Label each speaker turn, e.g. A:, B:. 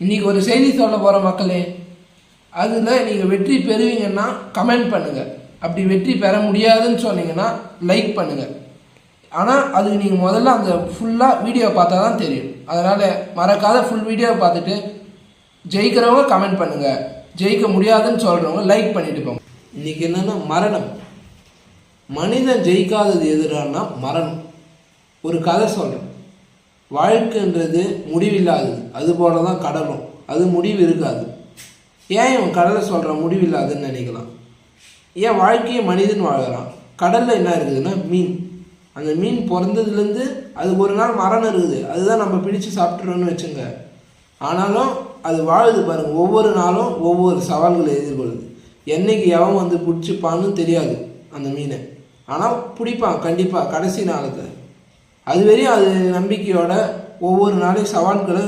A: இன்றைக்கி ஒரு செய்தி சொல்ல போகிற மக்களே, அதில் நீங்கள் வெற்றி பெறுவீங்கன்னா கமெண்ட் பண்ணுங்கள், அப்படி வெற்றி பெற முடியாதுன்னு சொன்னீங்கன்னா லைக் பண்ணுங்கள். ஆனால் அதுக்கு நீங்கள் முதல்ல அந்த ஃபுல்லாக வீடியோ பார்த்தா தான் தெரியும். அதனால் மறக்காத ஃபுல் வீடியோவை பார்த்துட்டு ஜெயிக்கிறவங்க கமெண்ட் பண்ணுங்கள், ஜெயிக்க முடியாதுன்னு சொல்கிறவங்க லைக் பண்ணிட்டு போங்க. இன்றைக்கி என்னென்னா மரணம். மனிதன் ஜெயிக்காதது எதிரானா மரணம். ஒரு கதை சொல்கிறேன். வாழ்க்கைன்றது முடிவில்லாதது, அதுபோல தான் கடலும், அது முடிவு இருக்காது. ஏன் இவன் கடலை சொல்கிறான் முடிவில்லாதுன்னு நினைக்கலாம். ஏன் வாழ்க்கையை மனிதன் வாழறான். கடலில் என்ன இருக்குதுன்னா மீன். அந்த மீன் பிறந்ததுலேருந்து அது ஒரு நாள் மரணம் இருக்குது, அதுதான் நம்ம பிடிச்சி சாப்பிட்றோன்னு வச்சுங்க. ஆனாலும் அது வாழுது பாருங்கள். ஒவ்வொரு நாளும் ஒவ்வொரு சவால்களை எதிர்கொள்ளுது. என்றைக்கு எவன் வந்து பிடிச்சிப்பான்னு தெரியாது அந்த மீனை. ஆனால் பிடிப்பான் கண்டிப்பாக கடைசி நாளத்தை. அது வரையும் அது நம்பிக்கையோட ஒவ்வொரு நாளையும் சவால்களை